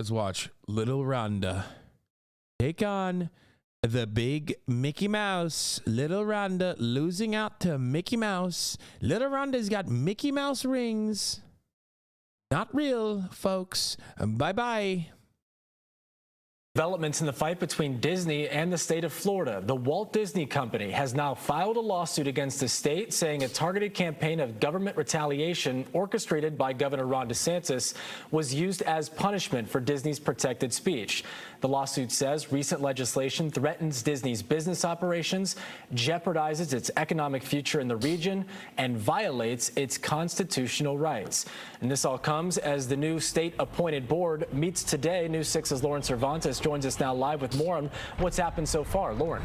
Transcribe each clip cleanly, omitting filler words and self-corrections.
Let's watch Little Rhonda take on the big Mickey Mouse. Little Rhonda losing out to Mickey Mouse. Little Rhonda's got Mickey Mouse rings. Not real, folks. Bye-bye. Developments in the fight between Disney and the state of Florida. The Walt Disney Company has now filed a lawsuit against the state, saying a targeted campaign of government retaliation orchestrated by Governor Ron DeSantis was used as punishment for Disney's protected speech. The lawsuit says recent legislation threatens Disney's business operations, jeopardizes its economic future in the region, and violates its constitutional rights. And this all comes as the new state-appointed board meets today. News 6's Lauren Cervantes joins us now live with more on what's happened so far. Lauren.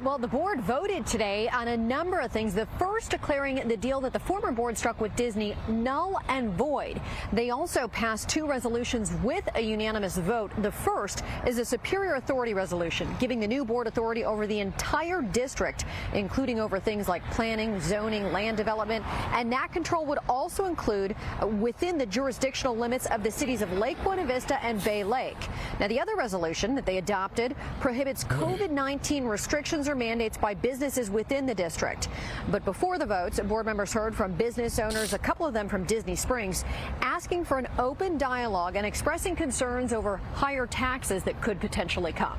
Well, the board voted today on a number of things. The first declaring the deal that the former board struck with Disney null and void. They also passed two resolutions with a unanimous vote. The first is a superior authority resolution, giving the new board authority over the entire district, including over things like planning, zoning, land development. And that control would also include within the jurisdictional limits of the cities of Lake Buena Vista and Bay Lake. Now, the other resolution that they adopted prohibits COVID-19 restrictions or mandates by businesses within the district. But before the votes, board members heard from business owners, a couple of them from Disney Springs, asking for an open dialogue and expressing concerns over higher taxes that could potentially come.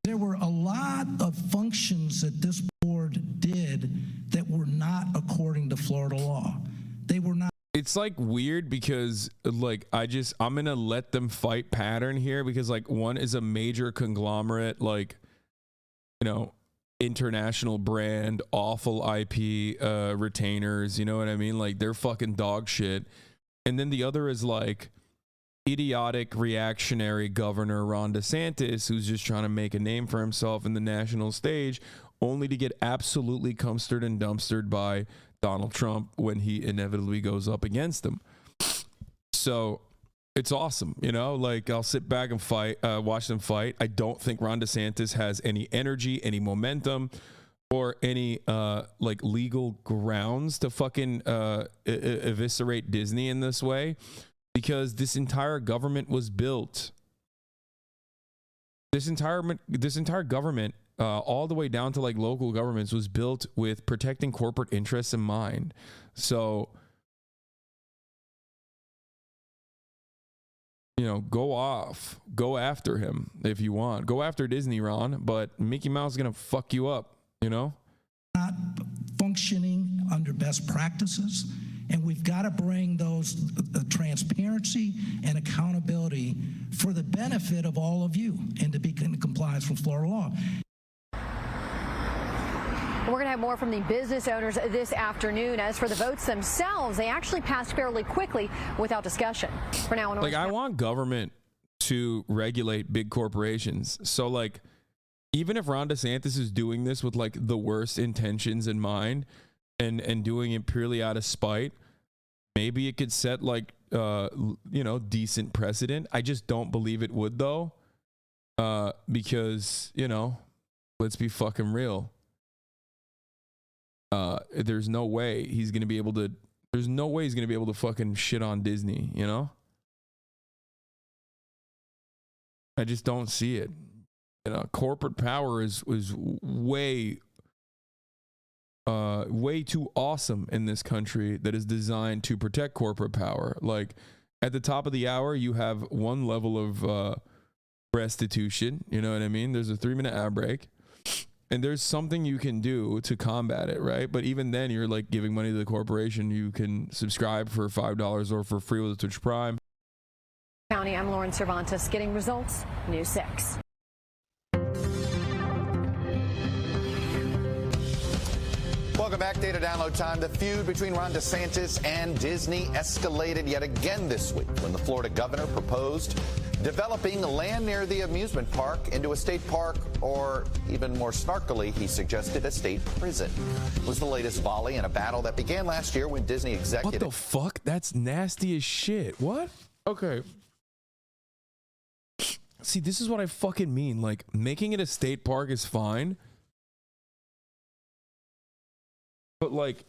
There were a lot of functions that this board did that were not according to Florida law. They were not. It's like weird because like I'm gonna let them fight pattern here, because like one is a major conglomerate, like, you know, international brand, awful IP retainers, you know what I mean? Like, they're fucking dog shit. And then the other is like idiotic reactionary Governor Ron DeSantis, who's just trying to make a name for himself in the national stage, only to get absolutely cumstered and dumpstered by Donald Trump when he inevitably goes up against him. So it's awesome, you know, like I'll sit back and watch them fight. I don't think Ron DeSantis has any energy, any momentum, or any like legal grounds to fucking eviscerate Disney in this way, because this entire government was built. This entire government, all the way down to like local governments, was built with protecting corporate interests in mind. So, you know, go after him if you want. Go after Disney, Ron, but Mickey Mouse is going to fuck you up, you know? Not functioning under best practices, and we've got to bring those transparency and accountability for the benefit of all of you and to be in compliance with Florida law. We're going to have more from the business owners this afternoon. As for the votes themselves, they actually passed fairly quickly without discussion. For now, like, I want government to regulate big corporations. So, like, even if Ron DeSantis is doing this with like the worst intentions in mind and doing it purely out of spite, maybe it could set like you know, decent precedent. I just don't believe it would, though, because, you know, let's be fucking real. There's no way he's gonna be able to fucking shit on Disney, you know? I just don't see it. You know, corporate power is way too awesome in this country that is designed to protect corporate power. Like, at the top of the hour, you have one level of restitution, you know what I mean? There's a 3-minute ad break. And there's something you can do to combat it, right? But even then, you're like giving money to the corporation. You can subscribe for $5 or for free with a Twitch Prime. County, I'm Lauren Cervantes, getting results, News 6. Welcome back. Data download time. The feud between Ron DeSantis and Disney escalated yet again this week when the Florida governor proposed developing land near the amusement park into a state park, or even more snarkily, he suggested a state prison. It was the latest volley in a battle that began last year when Disney executive... What the fuck? That's nasty as shit. What? Okay. See, this is what I fucking mean. Like, making it a state park is fine. But, like,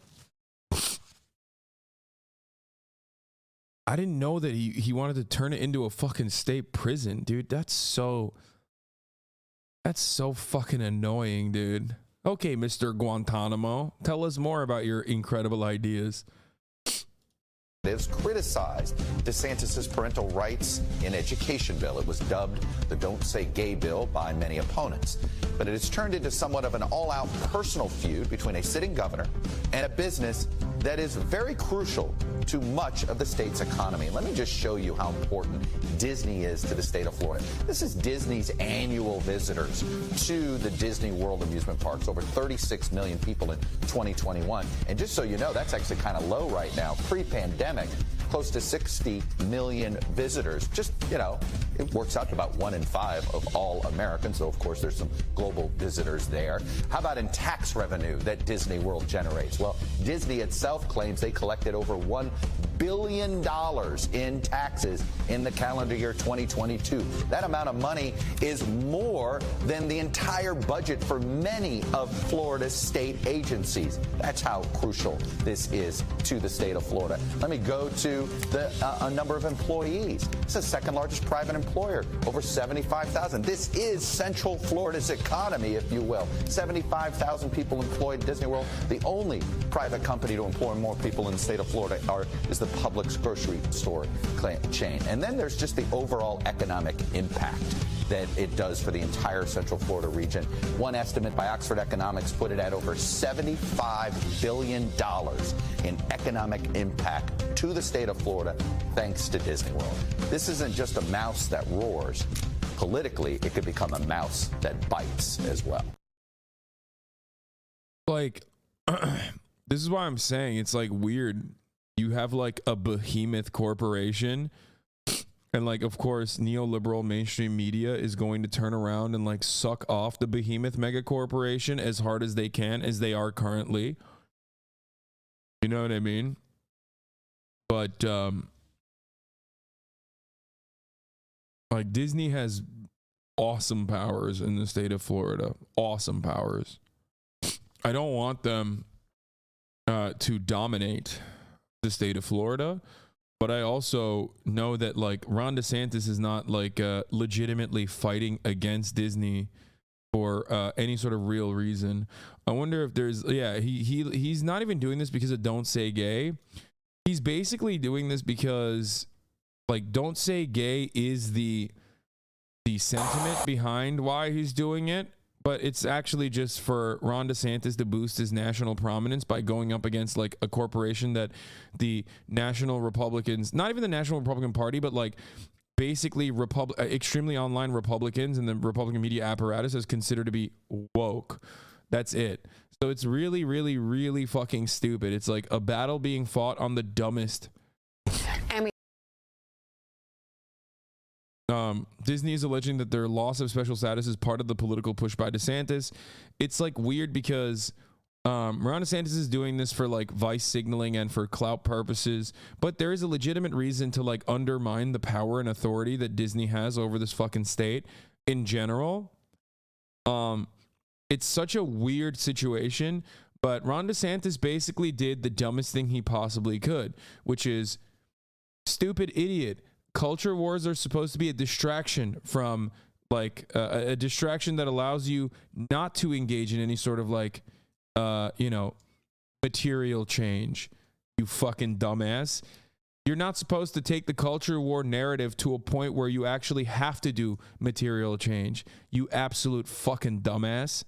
I didn't know that he wanted to turn it into a fucking state prison, dude. That's so fucking annoying, dude. Okay, Mr. Guantanamo, tell us more about your incredible ideas. Criticized DeSantis' parental rights in education bill. It was dubbed the Don't Say Gay bill by many opponents. But it has turned into somewhat of an all-out personal feud between a sitting governor and a business that is very crucial to much of the state's economy. Let me just show you how important Disney is to the state of Florida. This is Disney's annual visitors to the Disney World amusement parks, over 36 million people in 2021. And just so you know, that's actually kind of low right now. Pre-pandemic, close to 60 million visitors. Just, you know, it works out to about 1 in 5 of all Americans. So, of course, there's some global visitors there. How about in tax revenue that Disney World generates? Well, Disney itself claims they collected over $1 billion in taxes in the calendar year 2022. That amount of money is more than the entire budget for many of Florida's state agencies. That's how crucial this is to the state of Florida. Let me go to a number of employees. It's the second largest private employer, over 75,000. This is Central Florida's economy, if you will. 75,000 people employed at Disney World. The only private company to employ more people in the state of Florida is the Publix grocery store chain. And then there's just the overall economic impact that it does for the entire Central Florida region. One estimate by Oxford Economics put it at over $75 billion in economic impact to the state of Florida thanks to Disney World. This isn't just a mouse that roars. Politically, it could become a mouse that bites as well. Like, this is why I'm saying it's like weird. You have like a behemoth corporation, and like, of course, neoliberal mainstream media is going to turn around and like suck off the behemoth mega corporation as hard as they can, as they are currently. You know what I mean? But like, Disney has awesome powers in the state of Florida. Awesome powers. I don't want them to dominate the state of Florida, but I also know that like Ron DeSantis is not like legitimately fighting against Disney for any sort of real reason. I wonder if there's he's not even doing this because of Don't Say Gay. He's basically doing this because like Don't Say Gay is the sentiment behind why he's doing it. But it's actually just for Ron DeSantis to boost his national prominence by going up against like a corporation that the national Republicans, not even the National Republican Party, but like basically extremely online Republicans and the Republican media apparatus has considered to be woke. That's it. So it's really, really, really fucking stupid. It's like a battle being fought on the dumbest. Disney is alleging that their loss of special status is part of the political push by DeSantis. It's like weird because Ron DeSantis is doing this for like vice signaling and for clout purposes, but there is a legitimate reason to like undermine the power and authority that Disney has over this fucking state in general. It's such a weird situation, but Ron DeSantis basically did the dumbest thing he possibly could, which is stupid idiot. Culture wars are supposed to be a distraction from like a distraction that allows you not to engage in any sort of like, material change. You fucking dumbass. You're not supposed to take the culture war narrative to a point where you actually have to do material change. You absolute fucking dumbass.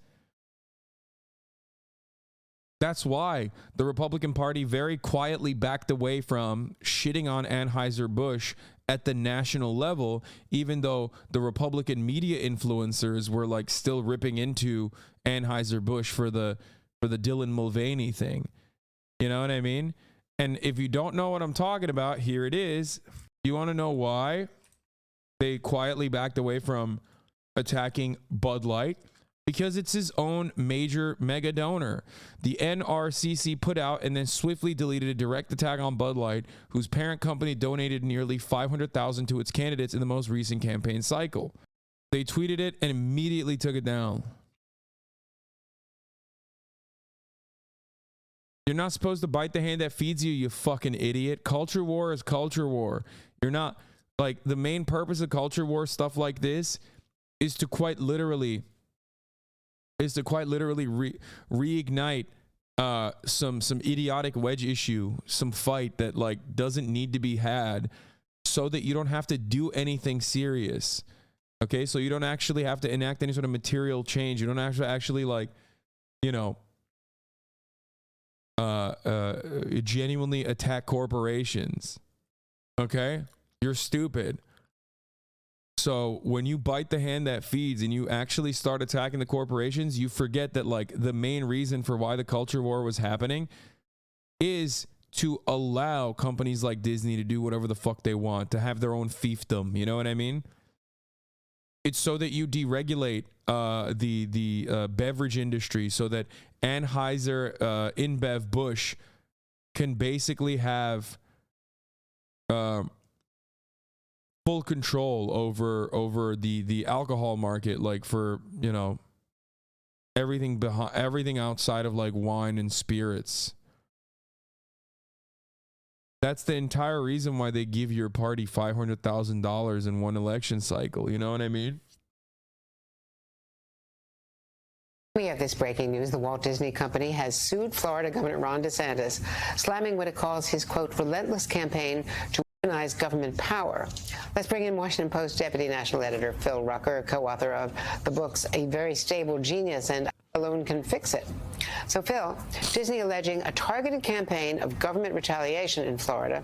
That's why the Republican Party very quietly backed away from shitting on Anheuser-Busch at the national level, even though the Republican media influencers were like still ripping into Anheuser-Busch for the Dylan Mulvaney thing. You know what I mean? And if you don't know what I'm talking about, here it is. You want to know why they quietly backed away from attacking Bud Light? Because it's his own major mega donor. The NRCC put out and then swiftly deleted a direct attack on Bud Light, whose parent company donated nearly $500,000 to its candidates in the most recent campaign cycle. They tweeted it and immediately took it down. You're not supposed to bite the hand that feeds you, you fucking idiot. Culture war is culture war. You're not, like, the main purpose of culture war stuff like this is to quite literally reignite some idiotic wedge issue, some fight that like doesn't need to be had, so that you don't have to do anything serious. Okay, so you don't actually have to enact any sort of material change. You don't actually like, you know, genuinely attack corporations. Okay, you're stupid. So when you bite the hand that feeds and you actually start attacking the corporations, you forget that like the main reason for why the culture war was happening is to allow companies like Disney to do whatever the fuck they want, to have their own fiefdom. You know what I mean? It's so that you deregulate the beverage industry, so that Anheuser, InBev, Busch can basically have full control over the alcohol market, like for, you know, everything outside of like wine and spirits. That's the entire reason why they give your party $500,000 in one election cycle. You know what I mean? We have this breaking news. The Walt Disney Company has sued Florida Governor Ron DeSantis, slamming what it calls his, quote, relentless campaign to weaponize government power. Let's bring in Washington Post Deputy National Editor Phil Rucker, co-author of the books A Very Stable Genius and Alone Can Fix It. So, Phil, Disney alleging a targeted campaign of government retaliation in Florida.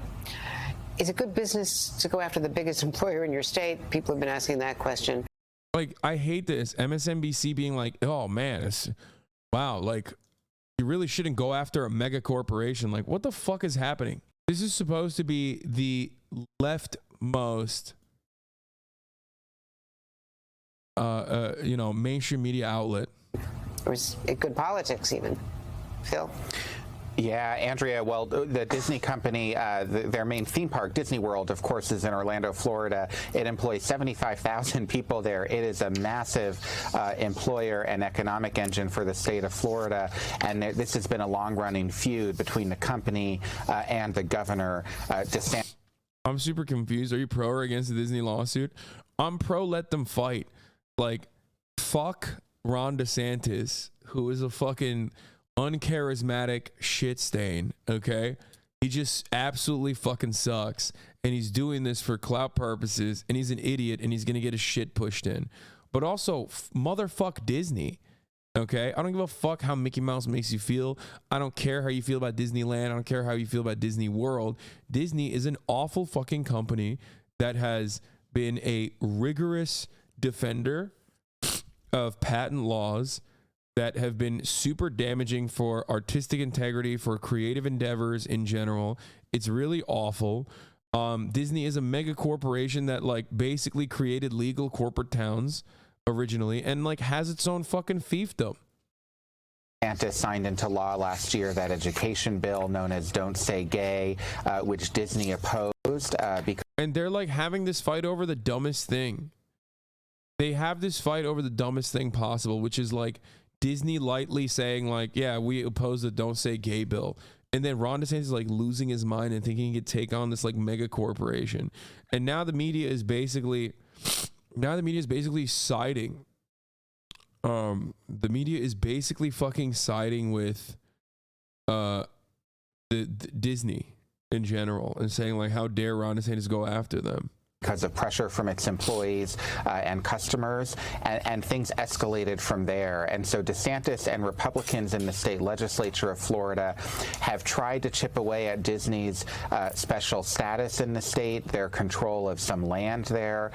Is it good business to go after the biggest employer in your state? People have been asking that question. Like, I hate this. MSNBC being like, oh, man, wow, like, you really shouldn't go after a mega corporation. Like, what the fuck is happening? This is supposed to be the leftmost, you know, mainstream media outlet. Or is it good politics even? Phil? Yeah, Andrea, well, the Disney company, their main theme park, Disney World, of course, is in Orlando, Florida. It employs 75,000 people there. It is a massive employer and economic engine for the state of Florida. And this has been a long-running feud between the company and the governor, DeSantis. I'm super confused. Are you pro or against the Disney lawsuit? I'm pro let them fight. Like, fuck Ron DeSantis, who is a fucking uncharismatic shit stain, okay? He just absolutely fucking sucks, and he's doing this for clout purposes, and he's an idiot, and he's gonna get his shit pushed in. But also, motherfuck Disney, okay? I don't give a fuck how Mickey Mouse makes you feel. I don't care how you feel about Disneyland. I don't care how you feel about Disney World. Disney is an awful fucking company that has been a rigorous defender of patent laws that have been super damaging for artistic integrity, for creative endeavors in general. It's really awful. Disney is a mega corporation that like basically created legal corporate towns originally and like has its own fucking fiefdom. DeSantis signed into law last year that education bill known as Don't Say Gay, which Disney opposed. And they're like having this fight over the dumbest thing. They have this fight over the dumbest thing possible, which is like Disney lightly saying like, yeah, we oppose the Don't Say Gay bill. And then Ron DeSantis is like losing his mind and thinking he could take on this like mega corporation. And now the media is basically siding. The media is basically fucking siding with the Disney in general and saying like, how dare Ron DeSantis go after them? Because of pressure from its employees and customers, and things escalated from there. And so DeSantis and Republicans in the state legislature of Florida have tried to chip away at Disney's special status in the state, their control of some land there,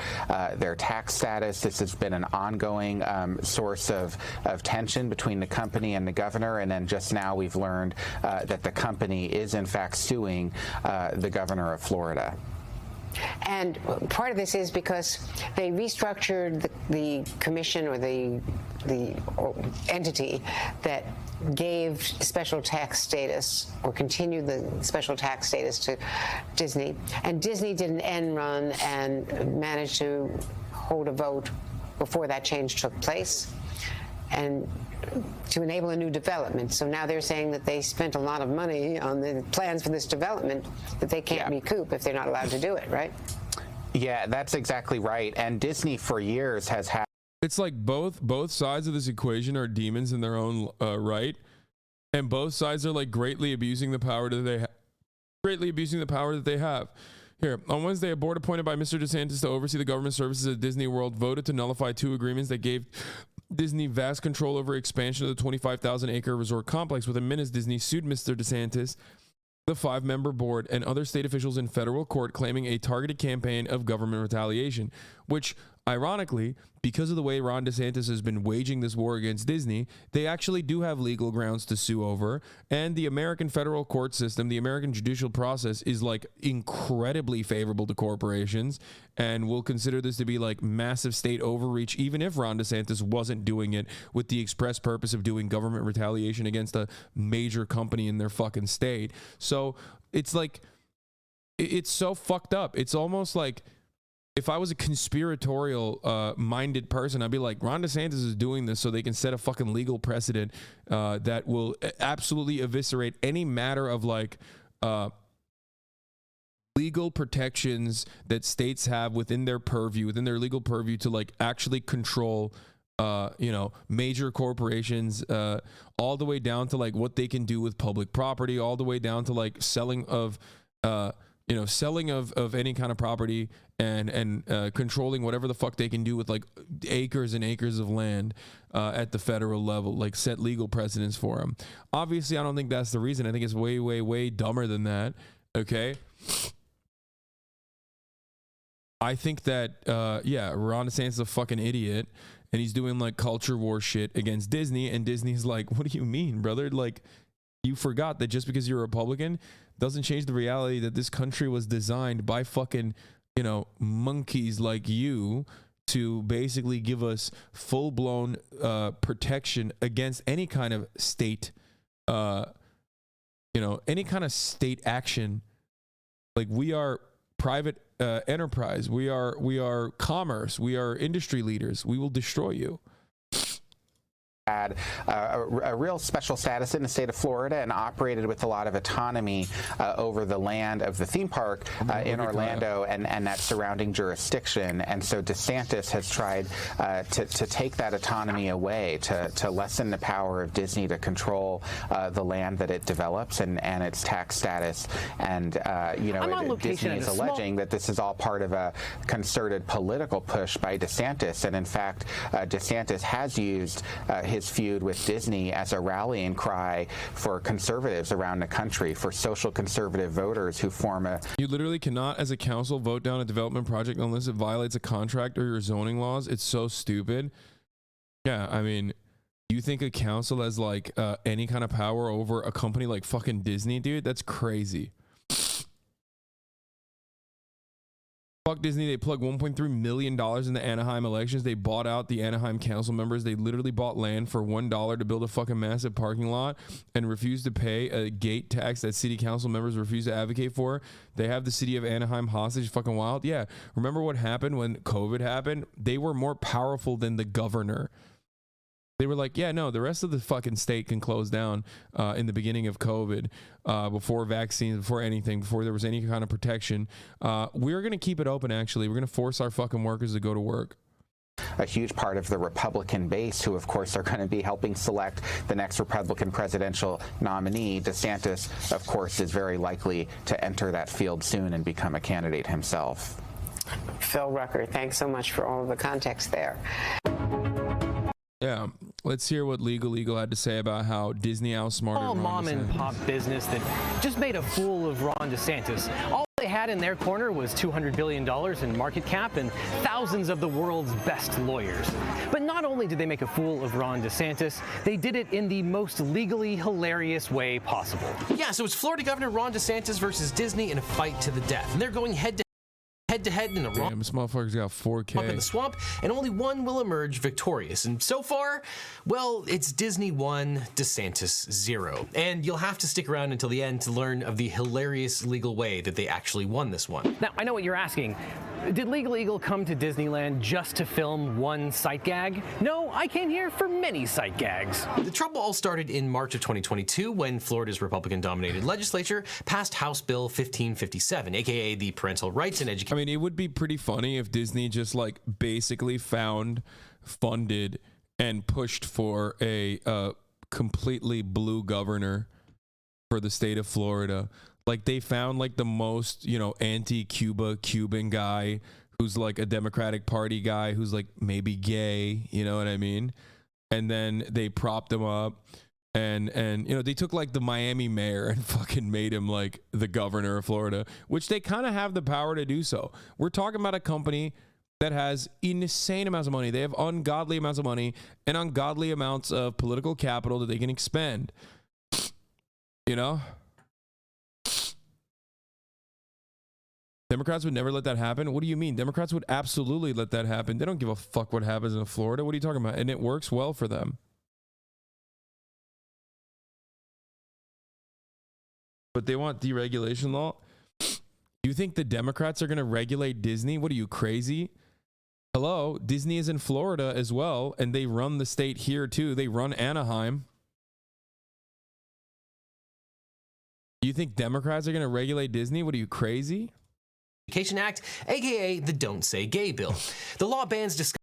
their tax status. This has been an ongoing source of tension between the company and the governor. And then just now we've learned that the company is in fact suing the governor of Florida. And part of this is because they restructured the commission or the entity that gave special tax status or continued the special tax status to Disney. And Disney did an end run and managed to hold a vote before that change took place. And to enable a new development. So now they're saying that they spent a lot of money on the plans for this development that they can't recoup if they're not allowed to do it, right? Yeah, that's exactly right. And Disney for years has had. It's like both sides of this equation are demons in their own right, and both sides are like greatly abusing the power that they have. Here, on Wednesday, a board appointed by Mr. Desantis to oversee the government services at Disney World voted to nullify 2 agreements that gave Disney vast control over expansion of the 25,000-acre resort complex. Within minutes, Disney sued Mr. Desantis, the 5-member board, and other state officials in federal court, claiming a targeted campaign of government retaliation, which, ironically, because of the way Ron DeSantis has been waging this war against Disney, they actually do have legal grounds to sue over. And the American federal court system, the American judicial process, is like incredibly favorable to corporations, and will consider this to be like massive state overreach, even if Ron DeSantis wasn't doing it with the express purpose of doing government retaliation against a major company in their fucking state. So it's like, it's so fucked up. It's almost like, if I was a conspiratorial minded person, I'd be like, Ron DeSantis is doing this so they can set a fucking legal precedent that will absolutely eviscerate any matter of like legal protections that states have within their purview, within their legal purview, to like actually control major corporations, all the way down to like what they can do with public property, all the way down to like selling of any kind of property, and controlling whatever the fuck they can do with like acres and acres of land at the federal level, like set legal precedents for them. Obviously, I don't think that's the reason. I think it's way, way, way dumber than that. Okay. I think that, Ron DeSantis is a fucking idiot, and he's doing like culture war shit against Disney, and Disney's like, what do you mean, brother? Like, you forgot that just because you're a Republican doesn't change the reality that this country was designed by fucking, monkeys like you to basically give us full-blown protection against any kind of state, any kind of state action. Like, we are private enterprise. We are commerce. We are industry leaders. We will destroy you. Had a real special status in the state of Florida and operated with a lot of autonomy over the land of the theme park in Orlando and that surrounding jurisdiction. And so DeSantis has tried to take that autonomy away, to lessen the power of Disney to control the land that it develops and its tax status. And, Disney is alleging that this is all part of a concerted political push by DeSantis. And in fact, DeSantis has used his feud with Disney as a rallying cry for conservatives around the country, for social conservative voters who form a... You literally cannot, as a council, vote down a development project unless it violates a contract or your zoning laws. It's so stupid. Yeah, I mean, you think a council has like any kind of power over a company like fucking Disney, dude? That's crazy. Fuck Disney. They plugged $1.3 million in the Anaheim elections. They bought out the Anaheim council members. They literally bought land for $1 to build a fucking massive parking lot and refused to pay a gate tax that city council members refused to advocate for. They have the city of Anaheim hostage. Fucking wild. Yeah. Remember what happened when COVID happened? They were more powerful than the governor. They were like, yeah, no, the rest of the fucking state can close down in the beginning of COVID, before vaccines, before anything, before there was any kind of protection. We're going to keep it open, actually. We're going to force our fucking workers to go to work. A huge part of the Republican base, who, of course, are going to be helping select the next Republican presidential nominee. DeSantis, of course, is very likely to enter that field soon and become a candidate himself. Phil Rucker, thanks so much for all of the context there. Yeah, let's hear what Legal had to say about how Disney outsmarted Ron DeSantis. Mom and pop business that just made a fool of Ron DeSantis. All they had in their corner was $200 billion in market cap and thousands of the world's best lawyers. But not only did they make a fool of Ron DeSantis, they did it in the most legally hilarious way possible. Yeah, so it's Florida Governor Ron DeSantis versus Disney in a fight to the death. And they're going head to head in a Damn, this motherfucker's got 4K. Up in the swamp, and only one will emerge victorious. And so far, well, it's Disney 1, DeSantis 0. And you'll have to stick around until the end to learn of the hilarious legal way that they actually won this one. Now, I know what you're asking. Did Legal Eagle come to Disneyland just to film one sight gag? No, I came here for many sight gags. The trouble all started in March of 2022 when Florida's Republican-dominated legislature passed House Bill 1557, aka the Parental Rights and Education. I mean, it would be pretty funny if Disney just like basically funded and pushed for a completely blue governor for the state of Florida. Like they found like the most, anti-Cuba Cuban guy who's like a Democratic Party guy who's like maybe gay, you know what I mean? And then they propped him up and they took like the Miami mayor and fucking made him like the governor of Florida, which they kind of have the power to do so. We're talking about a company that has insane amounts of money. They have ungodly amounts of money and ungodly amounts of political capital that they can expend. Democrats would never let that happen. What do you mean? Democrats would absolutely let that happen. They don't give a fuck what happens in Florida. What are you talking about? And it works well for them. But they want deregulation law. You think the Democrats are going to regulate Disney? What are you, crazy? Hello, Disney is in Florida as well, and they run the state here too. They run Anaheim. You think Democrats are going to regulate Disney? What are you, crazy? Education Act, aka the Don't Say Gay bill. The law bans discussion.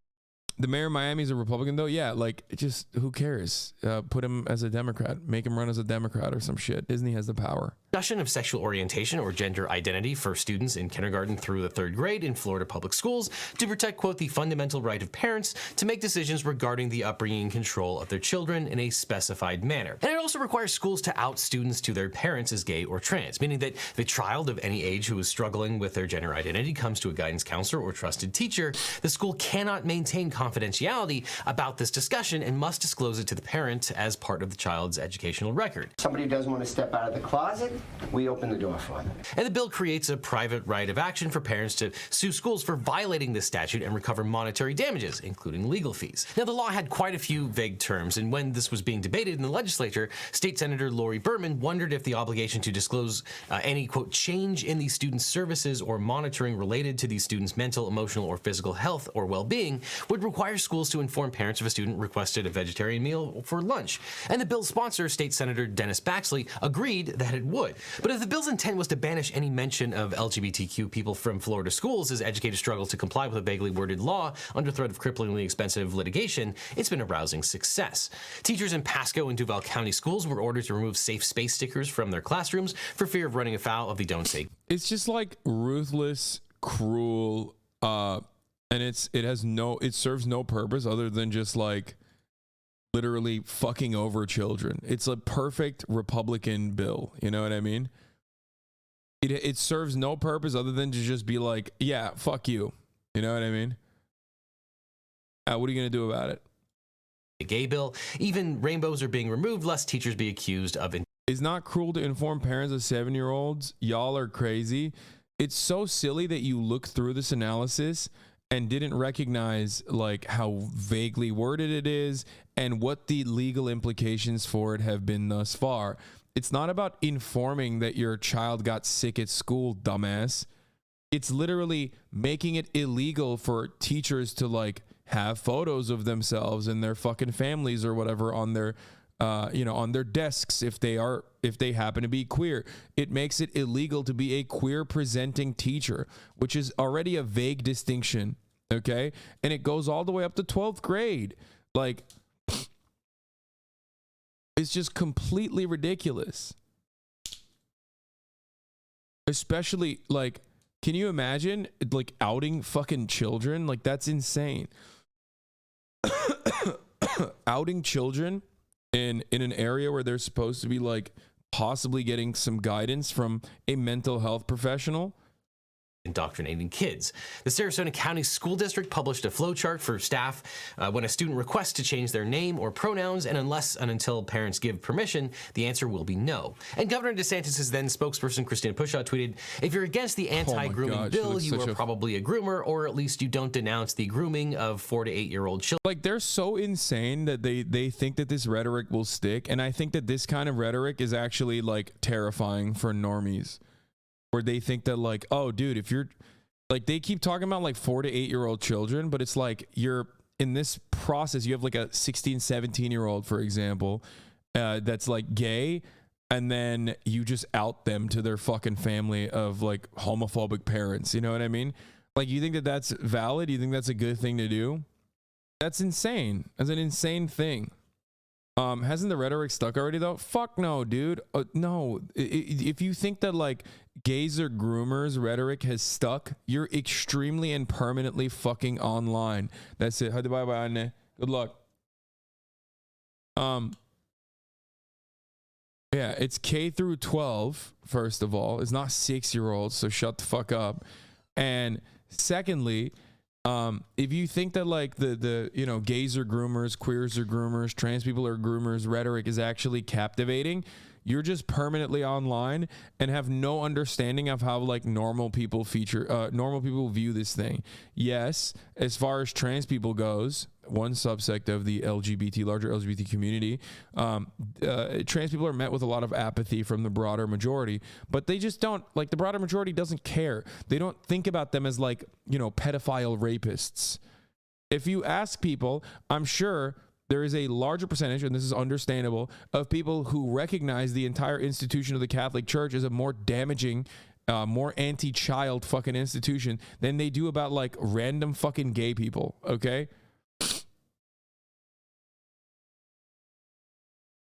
The mayor of Miami is a Republican, though. Yeah, like, just who cares? Put him as a Democrat. Make him run as a Democrat or some shit. Disney has the power. Discussion of sexual orientation or gender identity for students in kindergarten through the 3rd grade in Florida public schools to protect, quote, the fundamental right of parents to make decisions regarding the upbringing and control of their children in a specified manner. And it also requires schools to out students to their parents as gay or trans, meaning that if a child of any age who is struggling with their gender identity comes to a guidance counselor or trusted teacher, the school cannot maintain confidentiality about this discussion and must disclose it to the parent as part of the child's educational record. Somebody doesn't want to step out of the closet, we open the door for them. And the bill creates a private right of action for parents to sue schools for violating this statute and recover monetary damages, including legal fees. Now, the law had quite a few vague terms, and when this was being debated in the legislature, State Senator Lori Berman wondered if the obligation to disclose any, quote, change in the student's services or monitoring related to the student's mental, emotional, or physical health or well-being would require schools to inform parents if a student requested a vegetarian meal for lunch. And the bill's sponsor, State Senator Dennis Baxley, agreed that it would. But if the bill's intent was to banish any mention of LGBTQ people from Florida schools as educators struggle to comply with a vaguely worded law under threat of cripplingly expensive litigation, it's been a rousing success. Teachers in Pasco and Duval County schools were ordered to remove safe space stickers from their classrooms for fear of running afoul of the Don't Say. It's just like ruthless, cruel, and it serves no purpose other than just like literally fucking over children. It's a perfect Republican bill. You know what I mean? It serves no purpose other than to just be like, yeah, fuck you. You know what I mean? What are you going to do about it? The gay bill, even rainbows are being removed lest teachers be accused of. It's not cruel to inform parents of 7-year-olds. Y'all are crazy. It's so silly that you look through this analysis and didn't recognize like how vaguely worded it is and what the legal implications for it have been thus far. It's not about informing that your child got sick at school, dumbass. It's literally making it illegal for teachers to like have photos of themselves and their fucking families or whatever on their on their desks if they happen to be queer. It makes it illegal to be a queer presenting teacher, which is already a vague distinction. Okay. And it goes all the way up to 12th grade. Like, it's just completely ridiculous. Especially like, can you imagine like outing fucking children? Like, that's insane. Outing children in an area where they're supposed to be like possibly getting some guidance from a mental health professional. Indoctrinating kids. The Sarasota County School District published a flowchart for staff when a student requests to change their name or pronouns, and unless and until parents give permission, the answer will be no. And Governor DeSantis' then spokesperson Christina Pushaw tweeted, "If you're against the anti-grooming bill, you are probably a groomer, or at least you don't denounce the grooming of 4 to 8-year-old children." Like, they're so insane that they think that this rhetoric will stick, and I think that this kind of rhetoric is actually like terrifying for normies. Where they think that like, oh, dude, if you're Like, they keep talking about like 4 to 8 year old children, but it's like you're in this process. You have like a 16, 17-year-old, for example, that's like gay, and then you just out them to their fucking family of like homophobic parents. You know what I mean? Like, you think that that's valid? You think that's a good thing to do? That's insane. That's an insane thing. Hasn't the rhetoric stuck already though? Fuck no, dude. No. If you think that like gays are groomers rhetoric has stuck, you're extremely and permanently fucking online. That's it. Good luck. Yeah, it's K through 12, first of all. It's not 6-year-olds, so shut the fuck up. And secondly, if you think that like the you know, gays are groomers, queers are groomers, trans people are groomers rhetoric is actually captivating, you're just permanently online and have no understanding of how like normal people view this thing. Yes, as far as trans people goes, one subsect of the larger LGBT community, trans people are met with a lot of apathy from the broader majority, but they just don't, like, the broader majority doesn't care. They don't think about them as like, you know, pedophile rapists. If you ask people, I'm sure there is a larger percentage, and this is understandable, of people who recognize the entire institution of the Catholic Church as a more damaging, more anti-child fucking institution than they do about like random fucking gay people, okay?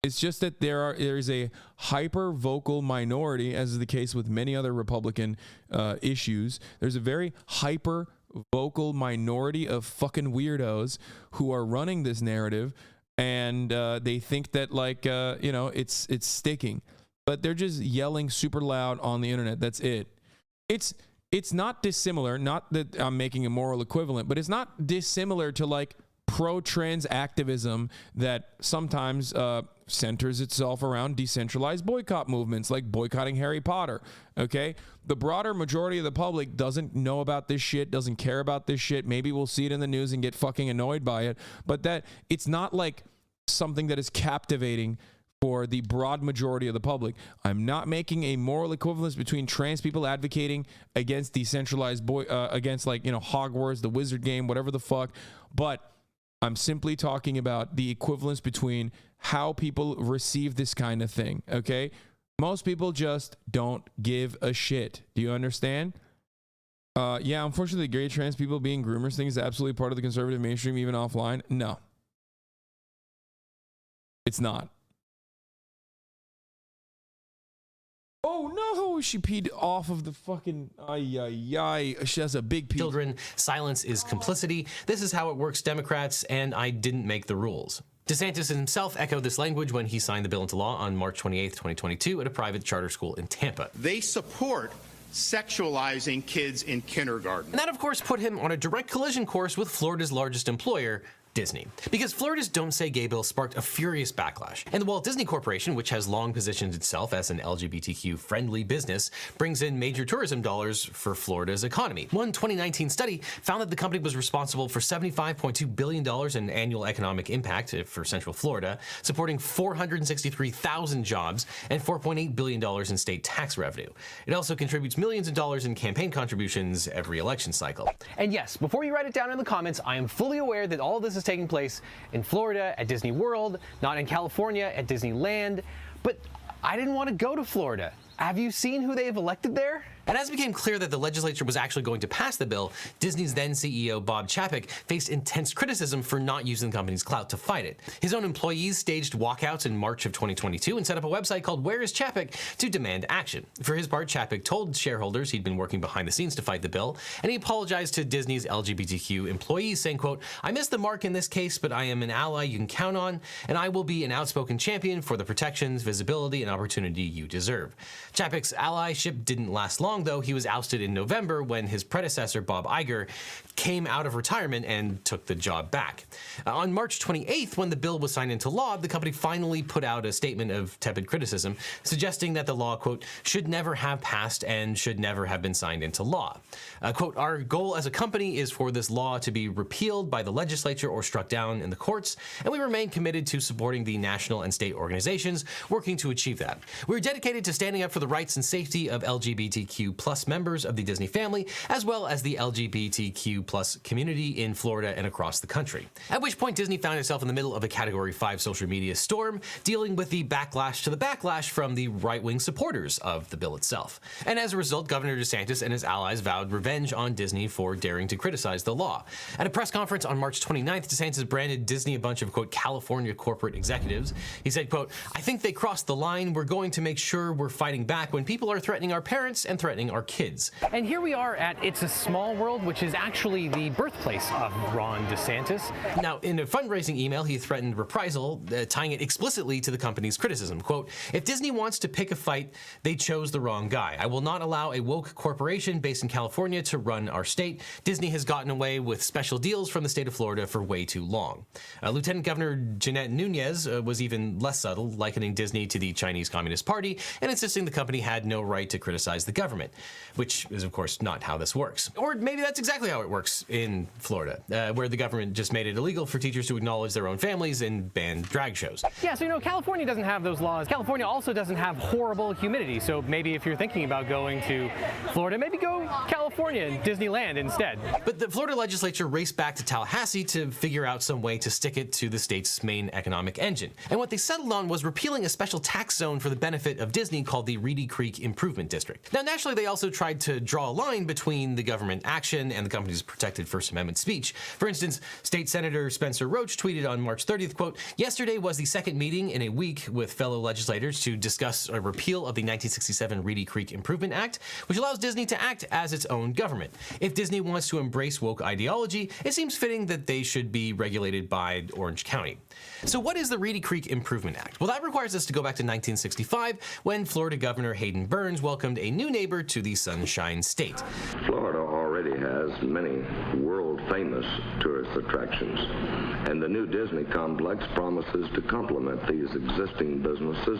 It's just that there is a hyper vocal minority, as is the case with many other Republican issues. There's a very hyper vocal minority of fucking weirdos who are running this narrative, and they think that like you know, it's sticking, but they're just yelling super loud on the internet. That's it. It's not dissimilar. Not that I'm making a moral equivalent, but it's not dissimilar to like pro-trans activism that sometimes centers itself around decentralized boycott movements like boycotting Harry Potter, okay? The broader majority of the public doesn't know about this shit, doesn't care about this shit. Maybe we'll see it in the news and get fucking annoyed by it, but that it's not like something that is captivating for the broad majority of the public. I'm not making a moral equivalence between trans people advocating against decentralized against like, you know, Hogwarts, the Wizard game, whatever the fuck, but I'm simply talking about the equivalence between how people receive this kind of thing, okay? Most people just don't give a shit. Do you understand? Yeah, unfortunately, gay trans people being groomers thing is absolutely part of the conservative mainstream, even offline. No. It's not. Oh no, she peed off of the fucking, she has a big pee. Children, silence is complicity. This is how it works, Democrats, and I didn't make the rules. DeSantis himself echoed this language when he signed the bill into law on March 28th, 2022 at a private charter school in Tampa. They support sexualizing kids in kindergarten. And that, of course, put him on a direct collision course with Florida's largest employer, Disney. Because Florida's Don't Say Gay bill sparked a furious backlash. And the Walt Disney Corporation, which has long positioned itself as an LGBTQ-friendly business, brings in major tourism dollars for Florida's economy. One 2019 study found that the company was responsible for $75.2 billion in annual economic impact for Central Florida, supporting 463,000 jobs and $4.8 billion in state tax revenue. It also contributes millions of dollars in campaign contributions every election cycle. And yes, before you write it down in the comments, I am fully aware that all this is taking place in Florida at Disney World, not in California at Disneyland, but I didn't want to go to Florida. Have you seen who they have elected there? And as it became clear that the legislature was actually going to pass the bill, Disney's then CEO Bob Chapek faced intense criticism for not using the company's clout to fight it. His own employees staged walkouts in March of 2022 and set up a website called Where is Chapek to demand action. For his part, Chapek told shareholders he'd been working behind the scenes to fight the bill, and he apologized to Disney's LGBTQ employees, saying, quote, "I missed the mark in this case, but I am an ally you can count on, and I will be an outspoken champion for the protections, visibility, and opportunity you deserve." Chapek's allyship didn't last long, though. He was ousted in November when his predecessor, Bob Iger, came out of retirement and took the job back. On March 28th, when the bill was signed into law, the company finally put out a statement of tepid criticism, suggesting that the law, quote, should never have passed and should never have been signed into law. Quote, "Our goal as a company is for this law to be repealed by the legislature or struck down in the courts, and we remain committed to supporting the national and state organizations working to achieve that. We're dedicated to standing up for the rights and safety of LGBTQ LGBTQ plus members of the Disney family, as well as the LGBTQ plus community in Florida and across the country. At which point Disney found itself in the middle of a Category 5 social media storm, dealing with the backlash to the backlash from the right-wing supporters of the bill itself. And as a result, Governor DeSantis and his allies vowed revenge on Disney for daring to criticize the law. At a press conference on March 29th, DeSantis branded Disney a bunch of, quote, California corporate executives. He said, quote, "I think they crossed the line. We're going to make sure we're fighting back when people are threatening our parents and threatening our kids." And here we are at It's a Small World, which is actually the birthplace of Ron DeSantis. Now, in a fundraising email, he threatened reprisal, tying it explicitly to the company's criticism. Quote, "If Disney wants to pick a fight, they chose the wrong guy. I will not allow a woke corporation based in California to run our state. Disney has gotten away with special deals from the state of Florida for way too long." Lieutenant Governor Jeanette Nunez was even less subtle, likening Disney to the Chinese Communist Party and insisting the company had no right to criticize the government, which is, of course, not how this works. Or maybe that's exactly how it works in Florida, where the government just made it illegal for teachers to acknowledge their own families and ban drag shows. Yeah, so, California doesn't have those laws. California also doesn't have horrible humidity, so maybe if you're thinking about going to Florida, maybe go California and Disneyland instead. But the Florida legislature raced back to Tallahassee to figure out some way to stick it to the state's main economic engine. And what they settled on was repealing a special tax zone for the benefit of Disney called the Reedy Creek Improvement District. Now, naturally, they also tried to draw a line between the government action and the company's protected First Amendment speech. For instance, State Senator Spencer Roach tweeted on March 30th, quote, "Yesterday was the second meeting in a week with fellow legislators to discuss a repeal of the 1967 Reedy Creek Improvement Act, which allows Disney to act as its own government. If Disney wants to embrace woke ideology, it seems fitting that they should be regulated by Orange County." So what is the Reedy Creek Improvement Act? Well, that requires us to go back to 1965, when Florida Governor Hayden Burns welcomed a new neighbor to the Sunshine State. Florida already has many world-famous tourist attractions, and the new Disney complex promises to complement these existing businesses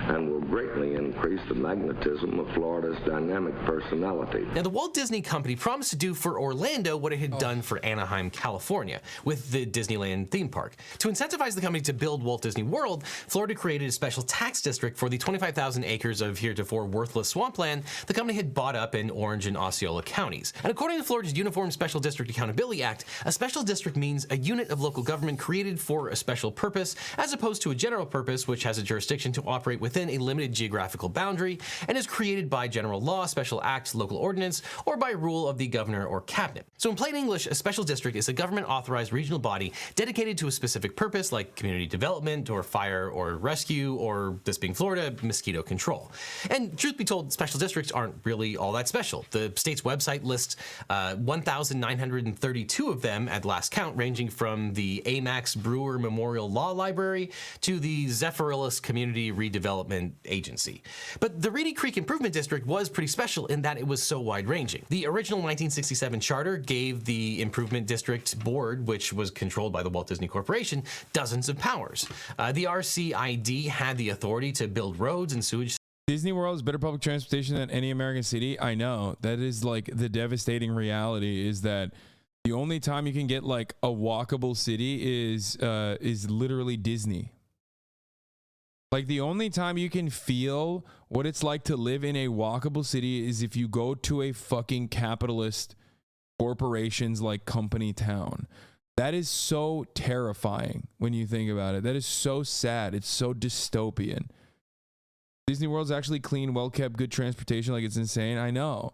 and will greatly increase the magnetism of Florida's dynamic personality. Now, the Walt Disney Company promised to do for Orlando what it had done for Anaheim, California, with the Disneyland theme park. To incentivize the company to build Walt Disney World, Florida created a special tax district for the 25,000 acres of heretofore worthless swampland the company had bought up in Orange and Osceola counties. And according to Florida's Uniform Special District Accountability Act, a special district means a unit of local government created for a special purpose, as opposed to a general purpose, which has a jurisdiction to operate within a limited geographical boundary and is created by general law, special act, local ordinance, or by rule of the governor or cabinet. So in plain English, a special district is a government-authorized regional body dedicated to a specific purpose, like community development or fire or rescue, or, this being Florida, mosquito control. And truth be told, special districts aren't really all that special. The state's website lists 1,932 of them at last count, ranging from the Amax Brewer Memorial Law Library to the Zephyrillus Community Redevelopment Agency. But the Reedy Creek Improvement District was pretty special in that it was so wide-ranging. The original 1967 charter gave the Improvement District Board, which was controlled by the Walt Disney Corporation, dozens of powers. The RCID had the authority to build roads and sewage. Disney World is better public transportation than any American city. I know. That is like the devastating reality, is that the only time you can get like a walkable city is literally Disney. Like the only time you can feel what it's like to live in a walkable city is if you go to a fucking capitalist corporations like company town. That is so terrifying when you think about it. That is so sad. It's so dystopian. Disney World's actually clean, well-kept, good transportation. Like, it's insane. I know.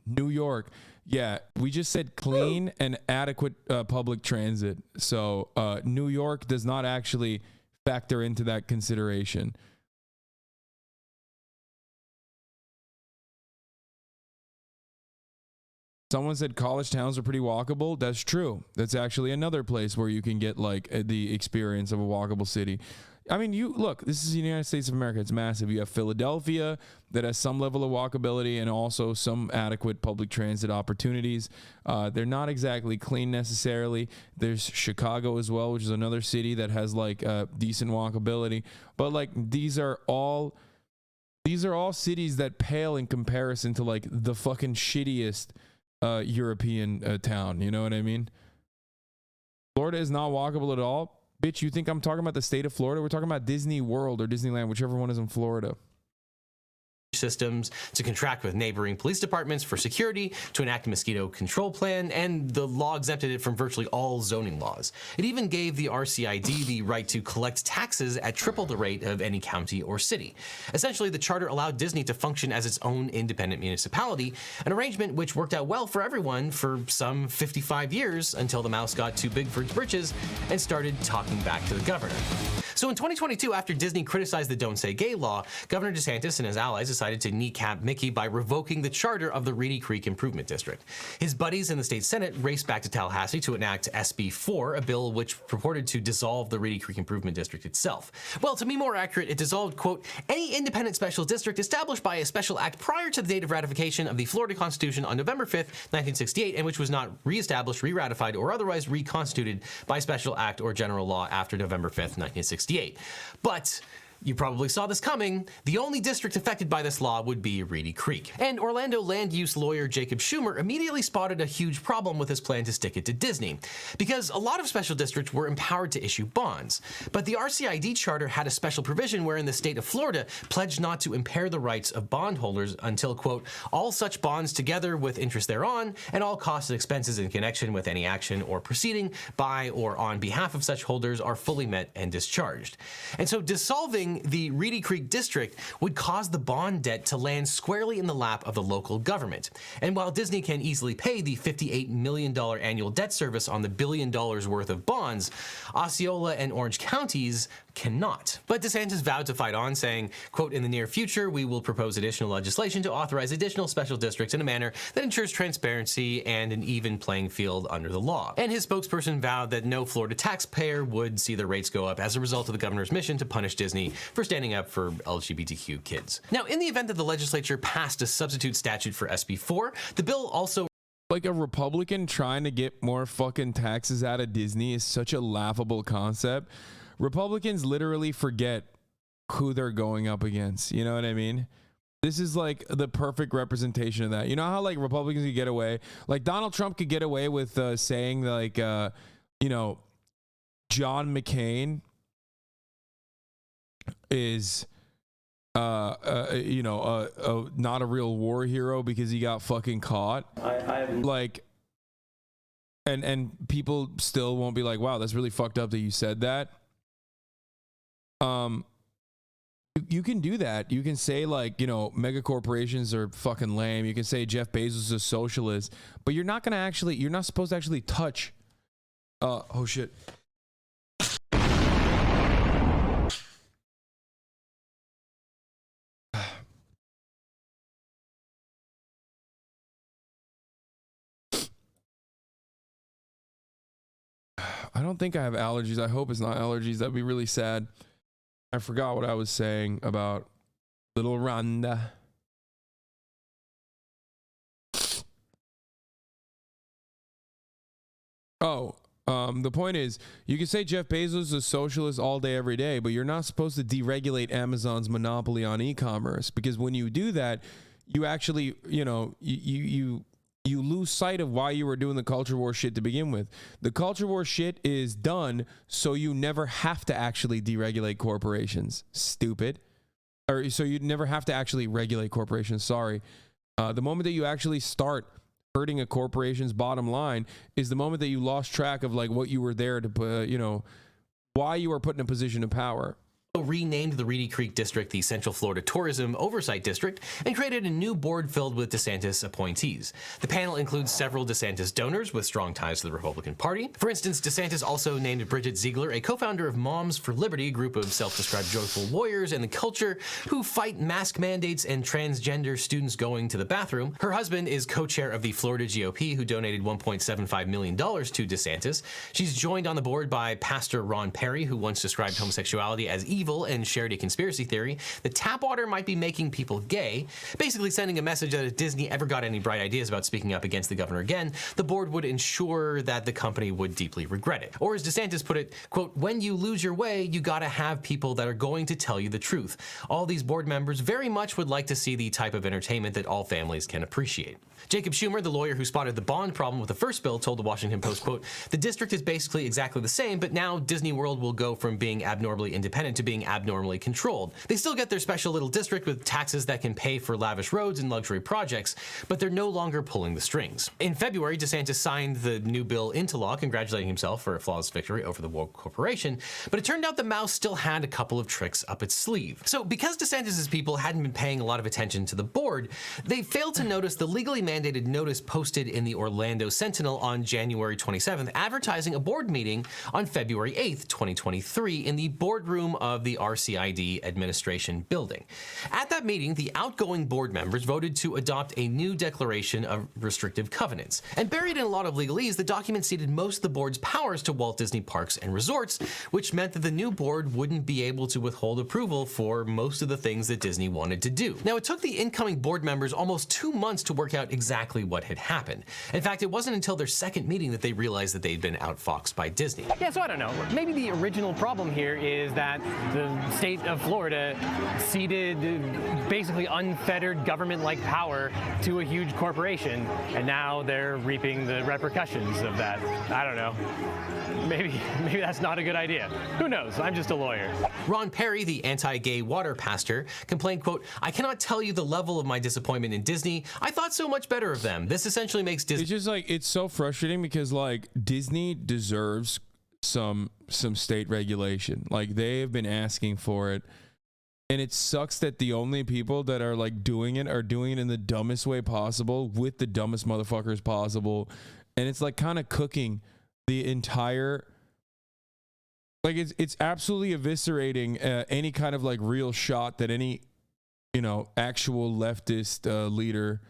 New York. Yeah, we just said clean and adequate public transit. So New York does not actually factor into that consideration. Someone said college towns are pretty walkable. That's true. That's actually another place where you can get like the experience of a walkable city. I mean, you look, this is the United States of America. It's massive. You have Philadelphia that has some level of walkability and also some adequate public transit opportunities. They're not exactly clean necessarily. There's Chicago as well, which is another city that has like decent walkability. But like these are all cities that pale in comparison to like the fucking shittiest European town. You know what I mean? Florida is not walkable at all. Bitch, you think I'm talking about the state of Florida? We're talking about Disney World or Disneyland, whichever one is in Florida. systems, to contract with neighboring police departments for security, to enact a mosquito control plan, and the law exempted it from virtually all zoning laws. It even gave the RCID the right to collect taxes at triple the rate of any county or city. Essentially, the charter allowed Disney to function as its own independent municipality, an arrangement which worked out well for everyone for some 55 years until the mouse got too big for its britches and started talking back to the governor. So in 2022, after Disney criticized the Don't Say Gay law, Governor Desantis and his allies decided to kneecap Mickey by revoking the charter of the Reedy Creek Improvement District. His buddies in the state Senate raced back to Tallahassee to enact SB 4, a bill which purported to dissolve the Reedy Creek Improvement District itself. Well, to be more accurate, it dissolved, quote, any independent special district established by a special act prior to the date of ratification of the Florida Constitution on November 5th, 1968, and which was not reestablished, re-ratified, or otherwise reconstituted by special act or general law after November 5th, 1968. But you probably saw this coming. The only district affected by this law would be Reedy Creek. And Orlando land use lawyer Jacob Schumer immediately spotted a huge problem with his plan to stick it to Disney, because a lot of special districts were empowered to issue bonds. But the RCID charter had a special provision wherein the state of Florida pledged not to impair the rights of bondholders until, quote, all such bonds together with interest thereon, and all costs and expenses in connection with any action or proceeding by or on behalf of such holders are fully met and discharged. And so dissolving the Reedy Creek district would cause the bond debt to land squarely in the lap of the local government. And while Disney can easily pay the $58 million annual debt service on the $1 billion worth of bonds, Osceola and Orange counties cannot. But DeSantis vowed to fight on, saying, quote, in the near future, we will propose additional legislation to authorize additional special districts in a manner that ensures transparency and an even playing field under the law. And his spokesperson vowed that no Florida taxpayer would see their rates go up as a result of the governor's mission to punish Disney for standing up for LGBTQ kids. Now, in the event that the legislature passed a substitute statute for SB 4, the bill also... Like, a Republican trying to get more fucking taxes out of Disney is such a laughable concept. Republicans literally forget who they're going up against. You know what I mean? This is like the perfect representation of that. You know how like Republicans could get away? Like Donald Trump could get away with saying like, you know, John McCain is, you know, not a real war hero because he got fucking caught. Like, and people still won't be like, wow, that's really fucked up that you said that. You can do that. You can say like, you know, mega corporations are fucking lame. You can say Jeff Bezos is a socialist, but you're not supposed to actually touch. Oh shit. I don't think I have allergies. I hope it's not allergies. That'd be really sad. I forgot what I was saying about little Rhonda. Oh, the point is, you can say Jeff Bezos is a socialist all day, every day, but you're not supposed to deregulate Amazon's monopoly on e-commerce, because when you do that, you actually, you know, you lose sight of why you were doing the culture war shit to begin with. The culture war shit is done so you never have to actually deregulate corporations. Stupid. Or so you never have to actually regulate corporations. Sorry. The moment that you actually start hurting a corporation's bottom line is the moment that you lost track of like what you were there to, you know, why you were put in a position of power. Renamed the Reedy Creek District the Central Florida Tourism Oversight District and created a new board filled with DeSantis appointees. The panel includes several DeSantis donors with strong ties to the Republican Party. For instance, DeSantis also named Bridget Ziegler, a co-founder of Moms for Liberty, a group of self-described joyful warriors in the culture who fight mask mandates and transgender students going to the bathroom. Her husband is co-chair of the Florida GOP, who donated $1.75 million to DeSantis. She's joined on the board by Pastor Ron Perry, who once described homosexuality as evil and shared a conspiracy theory that tap water might be making people gay, basically sending a message that if Disney ever got any bright ideas about speaking up against the governor again, the board would ensure that the company would deeply regret it. Or as DeSantis put it, quote, when you lose your way, you gotta have people that are going to tell you the truth. All these board members very much would like to see the type of entertainment that all families can appreciate. Jacob Schumer, the lawyer who spotted the bond problem with the first bill, told the Washington Post, quote, the district is basically exactly the same, but now Disney World will go from being abnormally independent to being abnormally controlled. They still get their special little district with taxes that can pay for lavish roads and luxury projects, but they're no longer pulling the strings. In February, DeSantis signed the new bill into law, congratulating himself for a flawless victory over the woke corporation, but it turned out the mouse still had a couple of tricks up its sleeve. So because DeSantis' people hadn't been paying a lot of attention to the board, they failed to notice the legally mandated notice posted in the Orlando Sentinel on January 27th, advertising a board meeting on February 8th, 2023 in the boardroom of the RCID administration building. At that meeting, the outgoing board members voted to adopt a new declaration of restrictive covenants. And buried in a lot of legalese, the document ceded most of the board's powers to Walt Disney Parks and Resorts, which meant that the new board wouldn't be able to withhold approval for most of the things that Disney wanted to do. Now, it took the incoming board members almost 2 months to work out exactly what had happened. In fact, it wasn't until their second meeting that they realized that they'd been outfoxed by Disney. Yeah, so I don't know. Maybe the original problem here is that the state of Florida ceded basically unfettered government-like power to a huge corporation, and now they're reaping the repercussions of that. I don't know. Maybe that's not a good idea. Who knows? I'm just a lawyer. Ron Perry, the anti-gay water pastor, complained, quote, "I cannot tell you the level of my disappointment in Disney. I thought so much better of them. This essentially makes Disney..." It's just like, it's so frustrating because like Disney deserves some state regulation. Like they have been asking for it. And it sucks that the only people that are like doing it are doing it in the dumbest way possible with the dumbest motherfuckers possible. And it's like kind of cooking the entire, like it's absolutely eviscerating any kind of like real shot that any, you know, actual leftist leader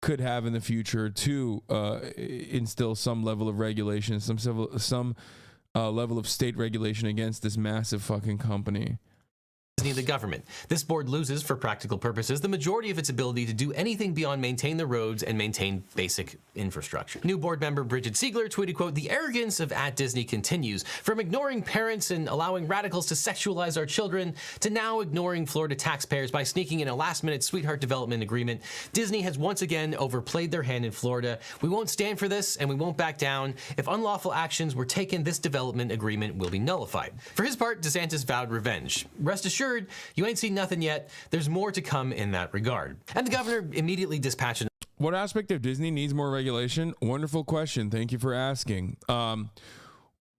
could have in the future to instill some level of regulation, some level of state regulation against this massive fucking company. Disney, the government. This board loses, for practical purposes, the majority of its ability to do anything beyond maintain the roads and maintain basic infrastructure. New board member Bridget Siegler tweeted, quote, "The arrogance of @Disney continues, from ignoring parents and allowing radicals to sexualize our children to now ignoring Florida taxpayers by sneaking in a last-minute sweetheart development agreement. Disney has once again overplayed their hand in Florida. We won't stand for this and we won't back down. If unlawful actions were taken, this development agreement will be nullified." For his part, DeSantis vowed revenge. Rest assured, you ain't seen nothing yet. There's more to come in that regard. And the governor immediately dispatched. What aspect of Disney needs more regulation? Wonderful question. Thank you for asking.